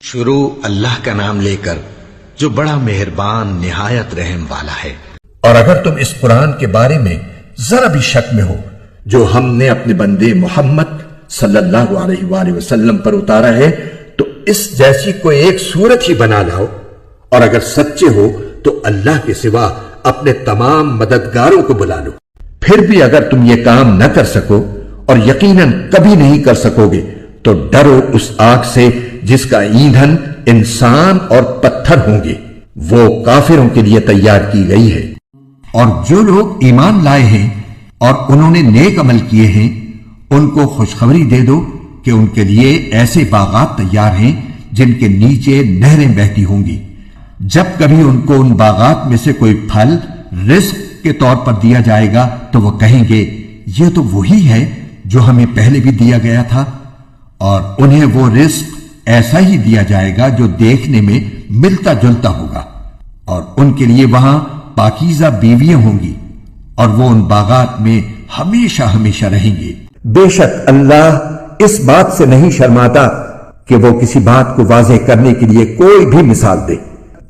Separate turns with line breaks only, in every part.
شروع اللہ کا نام لے کر جو بڑا مہربان نہایت رحم والا ہے۔
اور اگر تم اس قرآن کے بارے میں ذرا بھی شک میں ہو جو ہم نے اپنے بندے محمد صلی اللہ علیہ وآلہ وسلم پر اتارا ہے تو اس جیسی کوئی ایک صورت ہی بنا لاؤ، اور اگر سچے ہو تو اللہ کے سوا اپنے تمام مددگاروں کو بلا لو۔ پھر بھی اگر تم یہ کام نہ کر سکو اور یقیناً کبھی نہیں کر سکو گے تو ڈرو اس آگ سے جس کا ایندھن انسان اور پتھر ہوں گے، وہ کافروں کے لیے تیار کی گئی ہے۔ اور جو لوگ ایمان لائے ہیں اور انہوں نے نیک عمل کیے ہیں ان کو خوشخبری دے دو کہ ان کے لیے ایسے باغات تیار ہیں جن کے نیچے نہریں بہتی ہوں گی۔ جب کبھی ان کو ان باغات میں سے کوئی پھل رزق کے طور پر دیا جائے گا تو وہ کہیں گے یہ تو وہی ہے جو ہمیں پہلے بھی دیا گیا تھا، اور انہیں وہ رزق ایسا ہی دیا جائے گا جو دیکھنے میں ملتا جلتا ہوگا، اور ان کے لیے وہاں پاکیزہ بیویاں ہوں گی، اور وہ ان باغات میں ہمیشہ ہمیشہ رہیں گے۔ بے شک اللہ اس بات سے نہیں شرماتا کہ وہ کسی بات کو واضح کرنے کے لیے کوئی بھی مثال دے،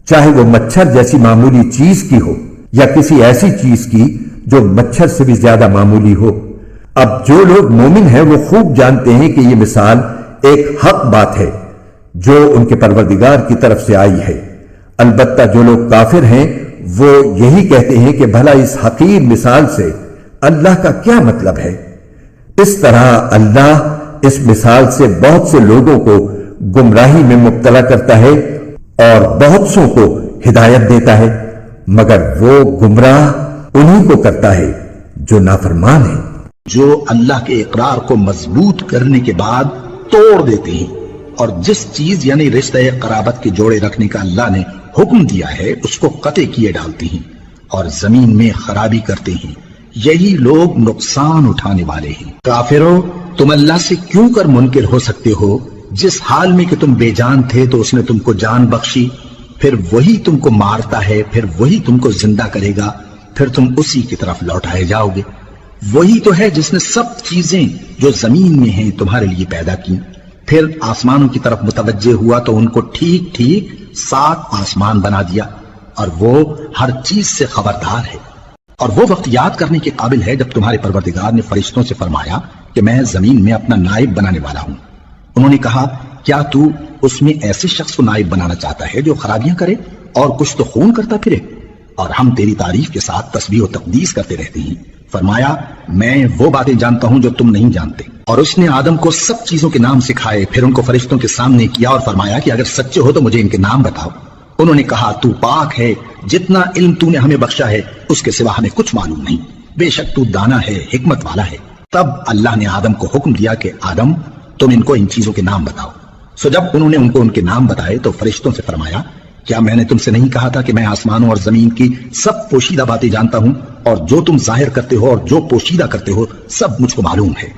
چاہے وہ مچھر جیسی معمولی چیز کی ہو یا کسی ایسی چیز کی جو مچھر سے بھی زیادہ معمولی ہو۔ اب جو لوگ مومن ہیں وہ خوب جانتے ہیں کہ یہ مثال ایک حق بات ہے جو ان کے پروردگار کی طرف سے آئی ہے، البتہ جو لوگ کافر ہیں وہ یہی کہتے ہیں کہ بھلا اس حقیر مثال سے اللہ کا کیا مطلب ہے۔ اس طرح اللہ اس مثال سے بہت سے لوگوں کو گمراہی میں مبتلا کرتا ہے اور بہت سوں کو ہدایت دیتا ہے، مگر وہ گمراہ انہی کو کرتا ہے جو نافرمان ہے۔
جو اللہ کے اقرار کو مضبوط کرنے کے بعد توڑ دیتے ہیں اور جس چیز یعنی رشتہ قرابت کے جوڑے رکھنے کا اللہ نے حکم دیا ہے اس کو قطع کیے ڈالتے ہیں اور زمین میں خرابی کرتے ہیں، یہی لوگ نقصان اٹھانے والے ہیں۔ کافروں، تم اللہ سے کیوں کر منکر ہو سکتے ہو جس حال میں کہ تم بے جان تھے تو اس نے تم کو جان بخشی، پھر وہی تم کو مارتا ہے، پھر وہی تم کو زندہ کرے گا، پھر تم اسی کی طرف لوٹائے جاؤ گے۔ وہی تو ہے جس نے سب چیزیں جو زمین میں ہیں تمہارے لیے پیدا کی، پھر آسمانوں کی طرف متوجہ ہوا تو ان کو ٹھیک ٹھیک 7 آسمان بنا دیا، اور وہ ہر چیز سے خبردار ہے۔ اور وہ وقت یاد کرنے کے قابل ہے جب تمہارے پروردگار نے فرشتوں سے فرمایا کہ میں زمین میں اپنا نائب بنانے والا ہوں۔ انہوں نے کہا کیا تو اس میں ایسے شخص کو نائب بنانا چاہتا ہے جو خرابیاں کرے اور کچھ تو خون کرتا پھرے؟ اور ہم تیری تعریف کے ساتھ تسبیح و تقدیس کرتے رہتے ہیں۔ فرمایا میں وہ باتیں جانتا ہوں جو تم نہیں جانتے۔ اور اس نے آدم کو سب چیزوں کے نام سکھائے، پھر ان کو فرشتوں کے سامنے کیا اور فرمایا کہ اگر سچے ہو تو مجھے ان کے نام بتاؤ۔ انہوں نے کہا تو پاک ہے، جتنا علم تو نے ہمیں بخشا ہے اس کے سوا ہمیں کچھ معلوم نہیں، بے شک تو دانا ہے، حکمت والا ہے۔ تب اللہ نے آدم کو حکم دیا کہ آدم تم ان کو ان چیزوں کے نام بتاؤ۔ سو جب انہوں نے ان کو ان کے نام بتائے تو فرشتوں سے فرمایا کیا میں نے تم سے نہیں کہا تھا کہ میں آسمانوں اور زمین کی سب پوشیدہ باتیں جانتا ہوں، اور جو تم ظاہر کرتے ہو اور جو پوشیدہ کرتے ہو سب مجھ کو معلوم ہے۔